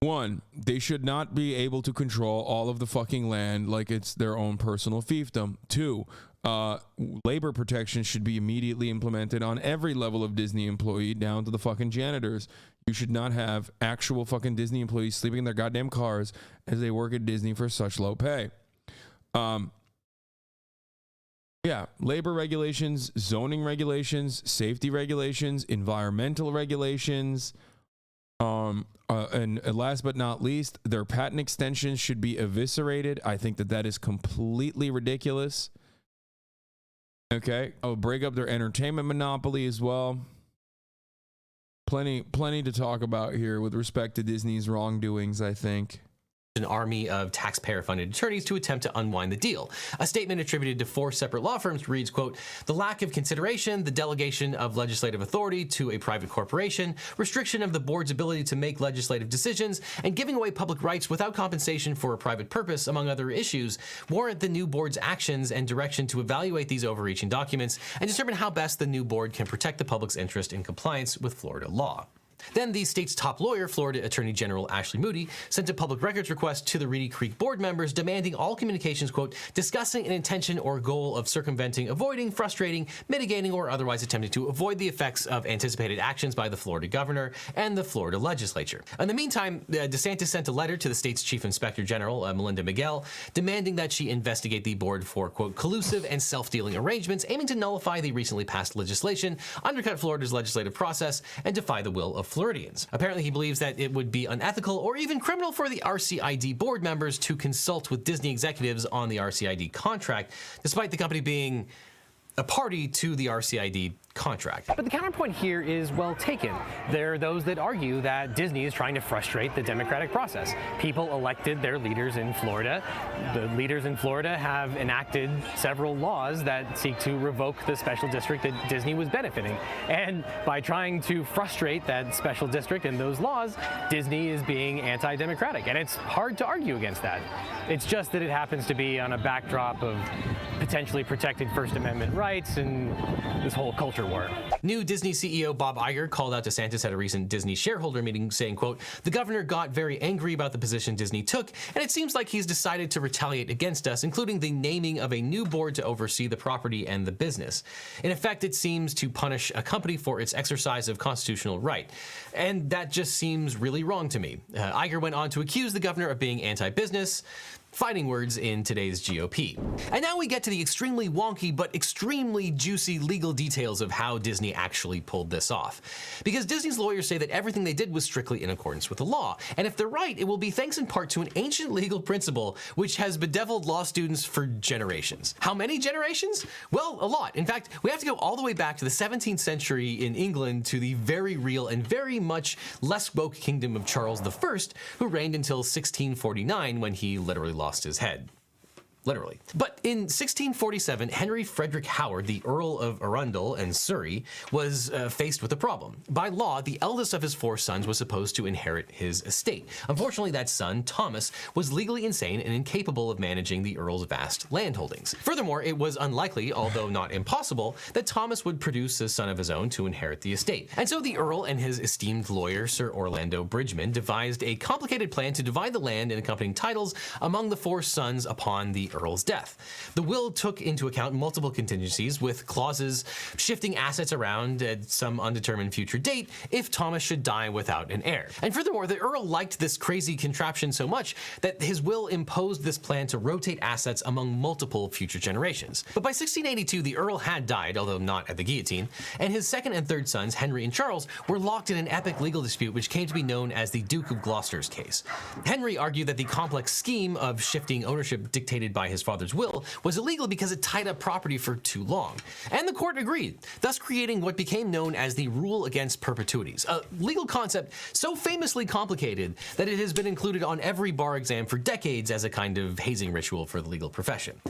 One, they should not be able to control all of the fucking land like it's their own personal fiefdom. Two, labor protection should be immediately implemented on every level of Disney employee down to the fucking janitors. You should not have actual fucking Disney employees sleeping in their goddamn cars as they work at Disney for such low pay. Yeah, labor regulations, zoning regulations, safety regulations, environmental regulations, and last but not least, their patent extensions should be eviscerated. I think that is completely ridiculous. Okay, break up their entertainment monopoly as well. Plenty to talk about here with respect to Disney's wrongdoings, I think. An army of taxpayer-funded attorneys to attempt to unwind the deal. A statement attributed to 4 separate law firms reads, quote, "The lack of consideration, the delegation of legislative authority to a private corporation, restriction of the board's ability to make legislative decisions, and giving away public rights without compensation for a private purpose, among other issues, warrant the new board's actions and direction to evaluate these overreaching documents and determine how best the new board can protect the public's interest in compliance with Florida law." Then the state's top lawyer, Florida Attorney General Ashley Moody, sent a public records request to the Reedy Creek board members demanding all communications, quote, "discussing an intention or goal of circumventing, avoiding, frustrating, mitigating, or otherwise attempting to avoid the effects of anticipated actions by the Florida governor and the Florida legislature." In the meantime, DeSantis sent a letter to the state's chief inspector general, Melinda Miguel, demanding that she investigate the board for, quote, "collusive and self-dealing arrangements aiming to nullify the recently passed legislation, undercut Florida's legislative process, and defy the will of Floridians." Apparently, he believes that it would be unethical or even criminal for the RCID board members to consult with Disney executives on the RCID contract, despite the company being a party to the RCID contract. But the counterpoint here is well taken. There are those that argue that Disney is trying to frustrate the democratic process. People elected their leaders in Florida. The leaders in Florida have enacted several laws that seek to revoke the special district that Disney was benefiting. And by trying to frustrate that special district and those laws, Disney is being anti-democratic. And it's hard to argue against that. It's just that it happens to be on a backdrop of potentially protected First Amendment rights and this whole culture war. New Disney CEO Bob Iger called out DeSantis at a recent Disney shareholder meeting saying, quote, "The governor got very angry about the position Disney took, and it seems like he's decided to retaliate against us, including the naming of a new board to oversee the property and the business. In effect, it seems to punish a company for its exercise of constitutional right. And that just seems really wrong to me." Iger went on to accuse the governor of being anti-business, fighting words in today's GOP. And now we get to the extremely wonky but extremely juicy legal details of how Disney actually pulled this off. Because Disney's lawyers say that everything they did was strictly in accordance with the law. And if they're right, it will be thanks in part to an ancient legal principle which has bedeviled law students for generations. How many generations? Well, a lot. In fact, we have to go all the way back to the 17th century in England to the very real and very much less woke kingdom of Charles I, who reigned until 1649 when he literally lost his head. Literally. But in 1647, Henry Frederick Howard, the Earl of Arundel and Surrey, was faced with a problem. By law, the eldest of his 4 sons was supposed to inherit his estate. Unfortunately, that son, Thomas, was legally insane and incapable of managing the Earl's vast landholdings. Furthermore, it was unlikely, although not impossible, that Thomas would produce a son of his own to inherit the estate. And so the Earl and his esteemed lawyer, Sir Orlando Bridgeman, devised a complicated plan to divide the land and accompanying titles among the 4 sons upon the Earl's death. The will took into account multiple contingencies, with clauses shifting assets around at some undetermined future date if Thomas should die without an heir. And furthermore, the Earl liked this crazy contraption so much that his will imposed this plan to rotate assets among multiple future generations. But by 1682, the Earl had died, although not at the guillotine, and his second and third sons, Henry and Charles, were locked in an epic legal dispute which came to be known as the Duke of Gloucester's case. Henry argued that the complex scheme of shifting ownership dictated by his father's will was illegal because it tied up property for too long. And the court agreed, thus creating what became known as the rule against perpetuities, a legal concept so famously complicated that it has been included on every bar exam for decades as a kind of hazing ritual for the legal profession.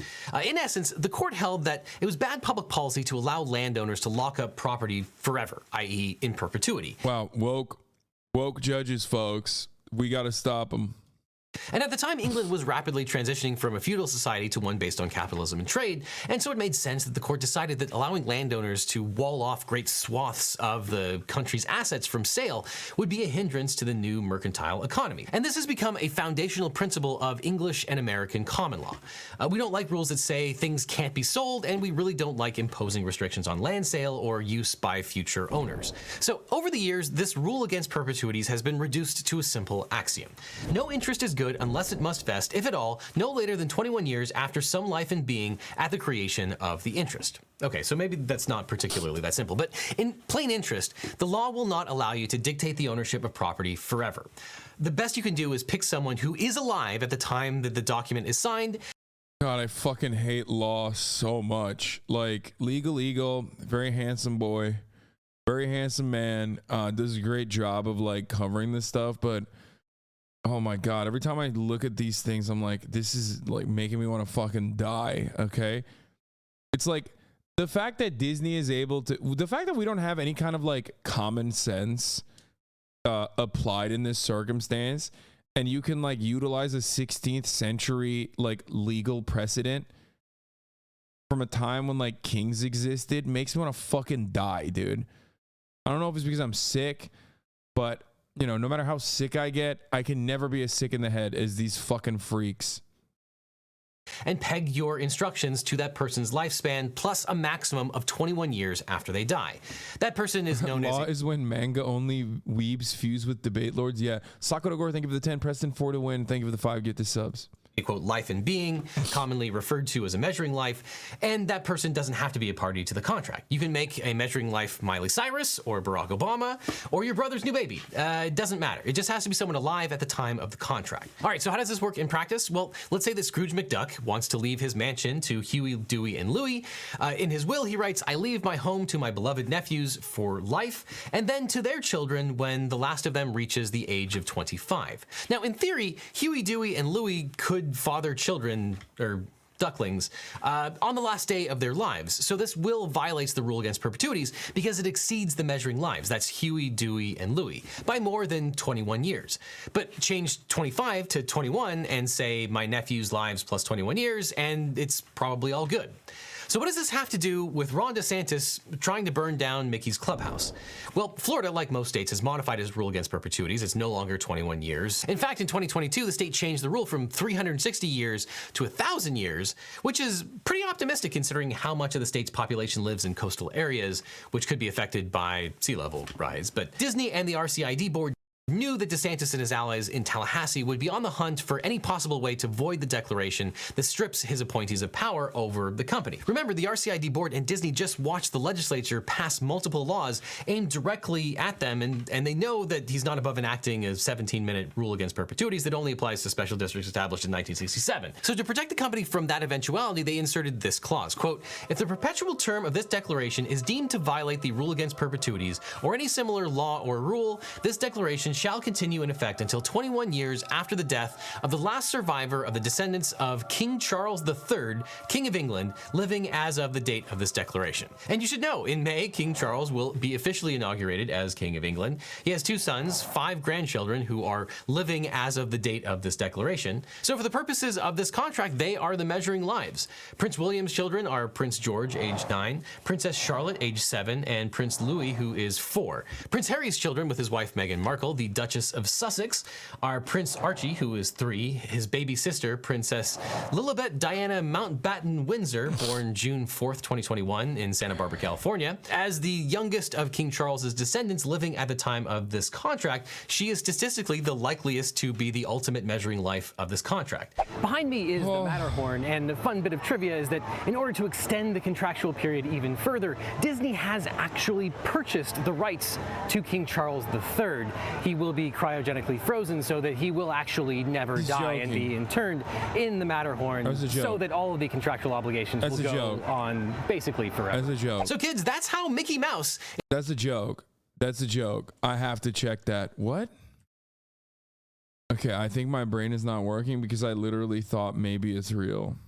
In essence, the court held that it was bad public policy to allow landowners to lock up property forever, i.e. in perpetuity. Wow, woke judges, folks. We got to stop them. And at the time, England was rapidly transitioning from a feudal society to one based on capitalism and trade, and so it made sense that the court decided that allowing landowners to wall off great swaths of the country's assets from sale would be a hindrance to the new mercantile economy. And this has become a foundational principle of English and American common law. We don't like rules that say things can't be sold, and we really don't like imposing restrictions on land sale or use by future owners. So over the years, this rule against perpetuities has been reduced to a simple axiom. No interest is good unless it must vest, if at all, no later than 21 years after some life and being at the creation of the interest. Okay, so maybe that's not particularly that simple, but in plain interest, the law will not allow you to dictate the ownership of property forever. The best you can do is pick someone who is alive at the time that the document is signed. God, I fucking hate law so much. Like, Legal Eagle, very handsome boy, very handsome man, does a great job of like covering this stuff, but oh my God, every time I look at these things, I'm like, this is like making me want to fucking die, okay? It's like the fact that Disney is able to, the fact that we don't have any kind of like common sense applied in this circumstance, and you can like utilize a 16th century like legal precedent from a time when like kings existed, makes me want to fucking die, dude. I don't know if it's because I'm sick, but you know, no matter how sick I get, I can never be as sick in the head as these fucking freaks. And peg your instructions to that person's lifespan plus a maximum of 21 years after they die. That person is known as... Law is when manga only weebs fuse with debate lords. Yeah. Sakura Gore, thank you for the 10. Preston, 4 to win. Thank you for the 5. Get the subs. a quote life and being, commonly referred to as a measuring life, and that person doesn't have to be a party to the contract. You can make a measuring life Miley Cyrus or Barack Obama or your brother's new baby. It doesn't matter. It just has to be someone alive at the time of the contract. All right, so how does this work in practice? Well, let's say that Scrooge McDuck wants to leave his mansion to Huey, Dewey, and Louie. In his will, he writes, "I leave my home to my beloved nephews for life, and then to their children when the last of them reaches the age of 25. Now, in theory, Huey, Dewey, and Louie could father children, or ducklings, on the last day of their lives. So this will violates the rule against perpetuities because it exceeds the measuring lives, that's Huey, Dewey, and Louie, by more than 21 years. But change 25 to 21 and say my nephew's lives plus 21 years, and it's probably all good. So what does this have to do with Ron DeSantis trying to burn down Mickey's clubhouse? Well, Florida, like most states, has modified its rule against perpetuities. It's no longer 21 years. In fact, in 2022, the state changed the rule from 360 years to 1,000 years, which is pretty optimistic considering how much of the state's population lives in coastal areas, which could be affected by sea level rise. But Disney and the RCID board knew that DeSantis and his allies in Tallahassee would be on the hunt for any possible way to void the declaration that strips his appointees of power over the company. Remember, the RCID board and Disney just watched the legislature pass multiple laws aimed directly at them, and they know that he's not above enacting a 17-minute rule against perpetuities that only applies to special districts established in 1967. So to protect the company from that eventuality, they inserted this clause, quote, "If the perpetual term of this declaration is deemed to violate the rule against perpetuities or any similar law or rule, this declaration shall continue in effect until 21 years after the death of the last survivor of the descendants of King Charles III, King of England, living as of the date of this declaration." And you should know, in May, King Charles will be officially inaugurated as King of England. He has 2 sons, 5 grandchildren who are living as of the date of this declaration. So for the purposes of this contract, they are the measuring lives. Prince William's children are Prince George, age 9, Princess Charlotte, age 7, and Prince Louis, who is 4. Prince Harry's children with his wife Meghan Markle, the Duchess of Sussex, are Prince Archie, who is 3, his baby sister, Princess Lilibet Diana Mountbatten Windsor, born June 4th, 2021 in Santa Barbara, California. As the youngest of King Charles's descendants living at the time of this contract, she is statistically the likeliest to be the ultimate measuring life of this contract. Behind me is the Matterhorn, and the fun bit of trivia is that in order to extend the contractual period even further, Disney has actually purchased the rights to King Charles III. He will be cryogenically frozen so that he will actually never die and be interned in the Matterhorn, so that all of the contractual obligations will go on basically forever. That's a joke. So kids, that's how Mickey Mouse... That's a joke. That's a joke. I have to check that. What? Okay, I think my brain is not working because I literally thought maybe it's real.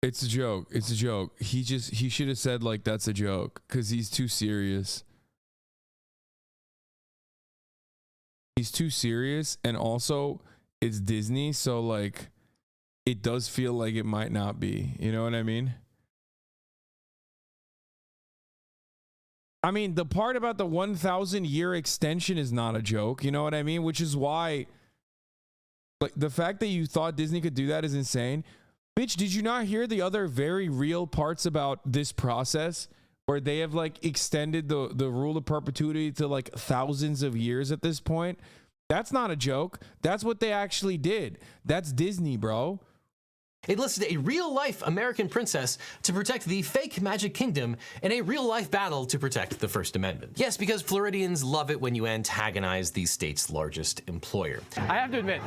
It's a joke. It's a joke. He should have said like that's a joke because he's too serious. He's too serious, and also it's Disney, so like it does feel like it might not be. You know what I mean? I mean, the part about the 1,000-year extension is not a joke. You know what I mean? Which is why, like, the fact that you thought Disney could do that is insane. Bitch, did you not hear the other very real parts about this process? Where they have like extended the rule of perpetuity to like thousands of years at this point. That's not a joke. That's what they actually did. That's Disney, bro. It listed a real-life American princess to protect the fake Magic Kingdom in a real-life battle to protect the First Amendment. Yes, because Floridians love it when you antagonize the state's largest employer. I have to admit,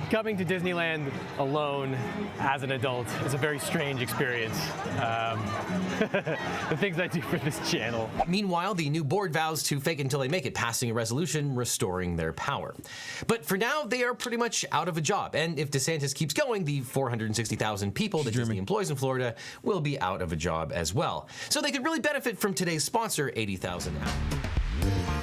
coming to Disneyland alone as an adult is a very strange experience. The things I do for this channel. Meanwhile, the new board vows to fake until they make it, passing a resolution restoring their power. But for now, they are pretty much out of a job. And if DeSantis keeps going, the 460,000 people that Disney employs in Florida will be out of a job as well. So they could really benefit from today's sponsor, 80,000 Now.